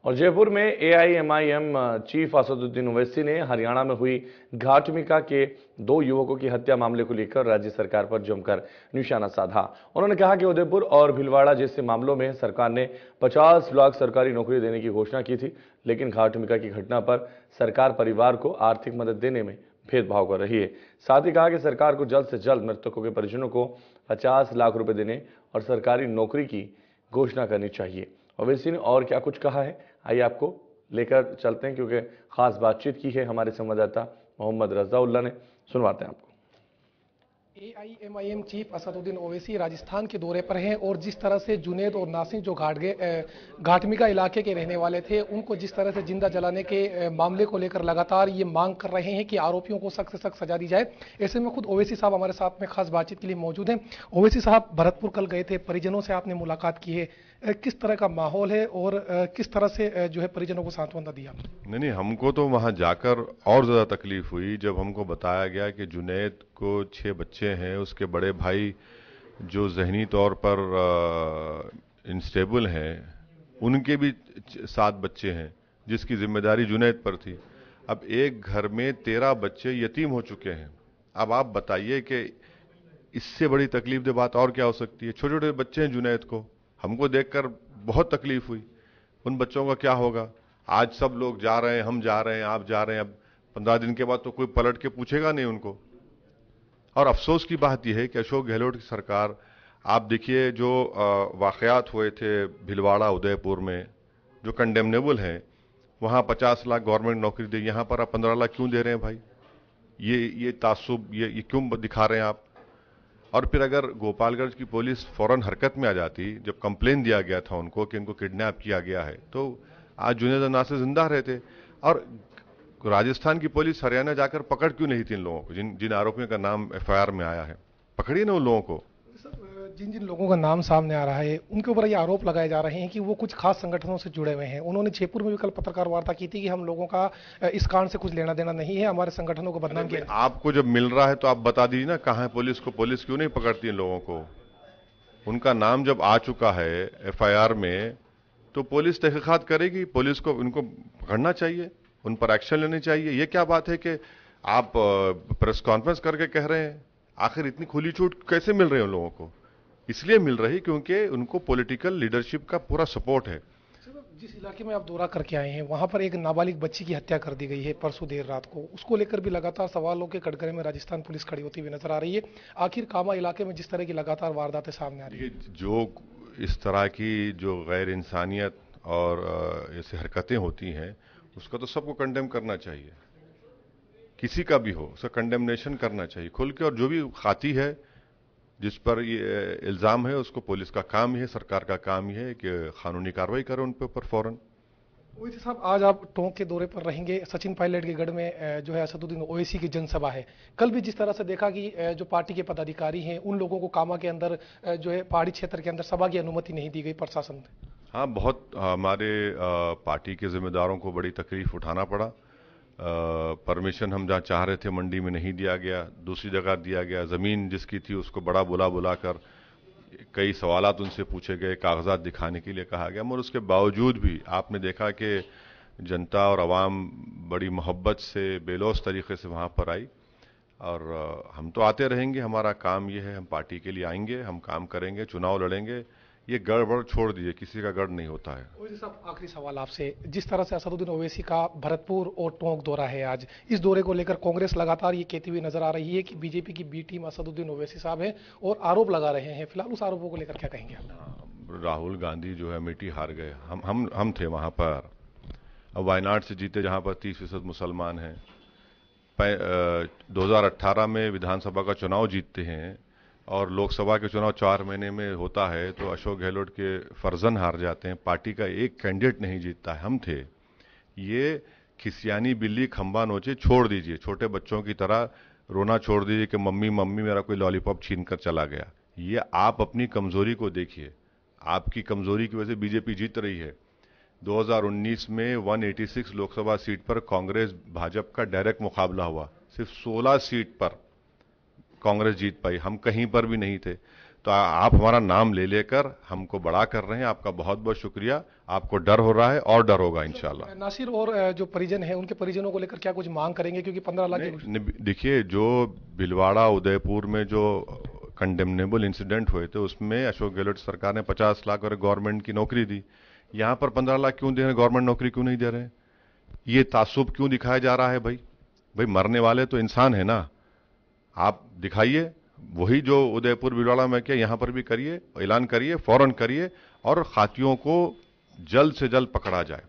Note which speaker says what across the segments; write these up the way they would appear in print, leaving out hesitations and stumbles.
Speaker 1: और जयपुर में AIMIM chief Asaduddin Owaisi ने हरियाणा में हुई घाटमिका के 2 युवकों की हत्या मामले को लेकर राज्य सरकार पर जमकर निशाना साधा। उन्होंने कहा कि उदयपुर और भीलवाड़ा जैसे मामलों में सरकार ने 50 लाख सरकारी नौकरी देने की घोषणा की थी, लेकिन घाटमिका की घटना पर सरकार परिवार को आर्थिक मदद देने में भेदभाव कर रही है। साथ ही कहा कि सरकार को जल्द से जल्द मृतकों के परिजनों को 50 लाख रुपए देने और सरकारी नौकरी की घोषणा करनी चाहिए। ओवैसी ने और क्या कुछ कहा है, आइए आपको लेकर चलते हैं, क्योंकि खास बातचीत की है हमारे संवाददाता मोहम्मद रज़ाउल्लाह ने। सुनवाते हैं आपको।
Speaker 2: एआईएमआईएम चीफ असदुद्दीन ओवैसी राजस्थान के दौरे पर हैं और जिस तरह से जुनैद और नासिर जो घाटमिका इलाके के रहने वाले थे, उनको जिस तरह से जिंदा जलाने के मामले को लेकर लगातार ये मांग कर रहे हैं कि आरोपियों को सख्त से सख्त सजा दी जाए। ऐसे में खुद ओवैसी साहब हमारे साथ में खास बातचीत के लिए मौजूद हैं। ओवैसी साहब, भरतपुर कल गए थे, परिजनों से आपने मुलाकात की है, किस तरह का माहौल है और किस तरह से जो है परिजनों को सांत्वना दिया?
Speaker 3: नहीं, हमको तो वहां जाकर और ज्यादा तकलीफ हुई जब हमको बताया गया कि जुनैद को 6 बच्चे हैं, उसके बड़े भाई जो जहनी तौर पर इंस्टेबल हैं, उनके भी 7 बच्चे हैं, जिसकी जिम्मेदारी जुनैद पर थी। अब एक घर में 13 बच्चे यतीम हो चुके हैं। अब आप बताइए कि इससे बड़ी तकलीफ दे बात और क्या हो सकती है। छोटे छोटे बच्चे हैं जुनैद को, हमको देखकर बहुत तकलीफ हुई। उन बच्चों का क्या होगा? आज सब लोग जा रहे हैं, हम जा रहे हैं, आप जा रहे हैं, अब 15 दिन के बाद तो कोई पलट के पूछेगा नहीं उनको। और अफसोस की बात यह है कि अशोक गहलोत की सरकार, आप देखिए जो वाकयात हुए थे भीलवाड़ा उदयपुर में जो कंडेमनेबल हैं, वहां 50 लाख गवर्नमेंट नौकरी दी, यहां पर आप 15 लाख क्यों दे रहे हैं भाई? ये तासुब ये क्यों दिखा रहे हैं आप? और फिर अगर गोपालगंज की पुलिस फौरन हरकत में आ जाती, जब कंप्लेन दिया गया था उनको कि इनको किडनैप किया गया है, तो आज जुनैद नासिर जिंदा रहते। और राजस्थान की पुलिस हरियाणा जाकर पकड़ क्यों नहीं थी इन लोगों को, जिन आरोपियों का नाम एफआईआर में आया है? पकड़िए ना उन लोगों को।
Speaker 2: जिन जिन लोगों का नाम सामने आ रहा है, उनके ऊपर ये आरोप लगाए जा रहे हैं कि वो कुछ खास संगठनों से जुड़े हुए हैं। उन्होंने जयपुर में भी कल पत्रकार वार्ता की थी कि हम लोगों का इस कांड से कुछ लेना देना नहीं है, हमारे संगठनों को बदनाम किया।
Speaker 3: आपको जब मिल रहा है तो आप बता दीजिए ना, कहां है पुलिस को? पुलिस क्यों नहीं पकड़ती इन लोगों को? उनका नाम जब आ चुका है एफआईआर में, तो पुलिस तहकीकात करेगी। पुलिस को उनको पकड़ना चाहिए, उन पर एक्शन लेनी चाहिए। ये क्या बात है कि आप प्रेस कॉन्फ्रेंस करके कह रहे हैं? आखिर इतनी खुली छूट कैसे मिल रही है उन लोगों को? इसलिए मिल रही क्योंकि उनको पॉलिटिकल लीडरशिप का पूरा सपोर्ट है।
Speaker 2: जिस इलाके में आप दौरा करके आए हैं, वहां पर एक नाबालिग बच्ची की हत्या कर दी गई है परसों देर रात को। उसको लेकर भी लगातार सवालों के कटघरे में राजस्थान पुलिस खड़ी होती हुई नजर आ रही है। आखिर कामा इलाके में जिस तरह की लगातार वारदातें सामने आ रही है,
Speaker 3: जो इस तरह की जो गैर इंसानियत और ऐसी हरकतें होती हैं, उसका तो सबको कंडेम करना चाहिए। किसी का भी हो, उसका कंडेमनेशन करना चाहिए खुल के। और जो भी खाती है, जिस पर ये इल्जाम है, उसको पुलिस का काम ही है, सरकार का काम ही है कि कानूनी कार्रवाई करे उन पे ऊपर फौरन।
Speaker 2: ओवैसी साहब, आज आप टोंक के दौरे पर रहेंगे। सचिन पायलट के गढ़ में जो है असदुद्दीन ओवैसी की जनसभा है। कल भी जिस तरह से देखा कि जो पार्टी के पदाधिकारी हैं, उन लोगों को कामा के अंदर जो है पहाड़ी क्षेत्र के अंदर सभा की अनुमति नहीं दी गई प्रशासन ने।
Speaker 3: हाँ, बहुत हमारे पार्टी के जिम्मेदारों को बड़ी तकलीफ उठाना पड़ा। परमिशन हम जहाँ चाह रहे थे मंडी में नहीं दिया गया, दूसरी जगह दिया गया। ज़मीन जिसकी थी उसको बड़ा बुलाकर कई सवालात उनसे पूछे गए, कागजात दिखाने के लिए कहा गया, मगर उसके बावजूद भी आपने देखा कि जनता और आवाम बड़ी मोहब्बत से, बेलौस तरीके से वहाँ पर आई। और हम तो आते रहेंगे, हमारा काम ये है, हम पार्टी के लिए आएंगे, हम काम करेंगे, चुनाव लड़ेंगे। ये गड़बड़ छोड़ दीजिए, किसी का गढ़ नहीं होता है।
Speaker 2: ओवैसी साहब, आखिरी सवाल आपसे। जिस तरह से असदुद्दीन ओवैसी का भरतपुर और टोंक दौरा है आज, इस दौरे को लेकर कांग्रेस लगातार ये कहती हुई नजर आ रही है कि बीजेपी की बी टीम असदुद्दीन ओवैसी साहब है और आरोप लगा रहे हैं। फिलहाल उस आरोपों को लेकर क्या कहेंगे आप?
Speaker 3: राहुल गांधी जो है अमेठी हार गए, हम थे वहां पर। अब वायनाड से जीते, जहां पर 30% मुसलमान हैं। 2018 में विधानसभा का चुनाव जीतते हैं और लोकसभा के चुनाव 4 महीने में होता है, तो अशोक गहलोत के फर्जन हार जाते हैं। पार्टी का एक कैंडिडेट नहीं जीतता है। हम थे। ये खिसियानी बिल्ली खंबा नोचे छोड़ दीजिए, छोटे बच्चों की तरह रोना छोड़ दीजिए कि मम्मी मम्मी मेरा कोई लॉलीपॉप छीन कर चला गया। ये आप अपनी कमजोरी को देखिए। आपकी कमजोरी की वजह से बीजेपी जीत रही है। 2019 में 186 लोकसभा सीट पर कांग्रेस भाजपा का डायरेक्ट मुकाबला हुआ, सिर्फ 16 सीट पर कांग्रेस जीत पाई, हम कहीं पर भी नहीं थे। तो आप हमारा नाम ले लेकर हमको बड़ा कर रहे हैं, आपका बहुत बहुत शुक्रिया। आपको डर हो रहा है और डर होगा इंशाल्लाह।
Speaker 2: नासिर और जो परिजन हैं उनके परिजनों को लेकर क्या कुछ मांग करेंगे, क्योंकि 15 लाख
Speaker 3: देखिए, जो भिलवाड़ा उदयपुर में जो कंडेमनेबल इंसिडेंट हुए थे उसमें अशोक गहलोत सरकार ने 50 लाख और गवर्नमेंट की नौकरी दी। यहाँ पर 15 लाख क्यों दे रहे हैं, गवर्नमेंट नौकरी क्यों नहीं दे रहे हैं? ये तासुब क्यों दिखाया जा रहा है भाई? भाई मरने वाले तो इंसान है ना, आप दिखाइए वही जो उदयपुर भिलवाड़ा में किया यहाँ पर भी करिए, ऐलान करिए, फौरन करिए और खातियों को जल्द से जल्द पकड़ा जाए।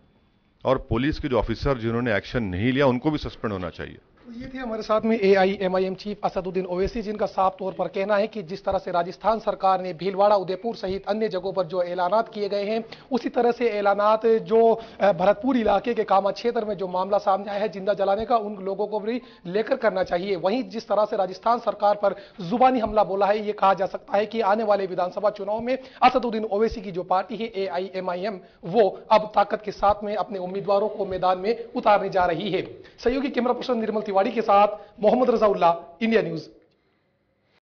Speaker 3: और पुलिस के जो ऑफिसर जिन्होंने एक्शन नहीं लिया उनको भी सस्पेंड होना चाहिए।
Speaker 2: ये थे हमारे साथ में एआईएमआईएम चीफ असदुद्दीन ओवैसी, जिनका साफ तौर पर कहना है कि जिस तरह से राजस्थान सरकार ने भीलवाड़ा, उदयपुर सहित अन्य जगहों पर जो ऐलानात किए गए हैं, उसी तरह से ऐलानात जो भरतपुर इलाके के कामा क्षेत्र में जो मामला सामने आया है जिंदा जलाने का, उन लोगों को भी लेकर करना चाहिए। वहीं जिस तरह से राजस्थान सरकार पर जुबानी हमला बोला है, ये कहा जा सकता है कि आने वाले विधानसभा चुनाव में असदुद्दीन ओवैसी की जो पार्टी है एआईएमआईएम, वो अब ताकत के साथ में अपने उम्मीदवारों को मैदान में उतारने जा रही है। सहयोगी कैमरा पर्सन निर्मल तिवारी के साथ मोहम्मद रजाउल्लाह, इंडिया न्यूज।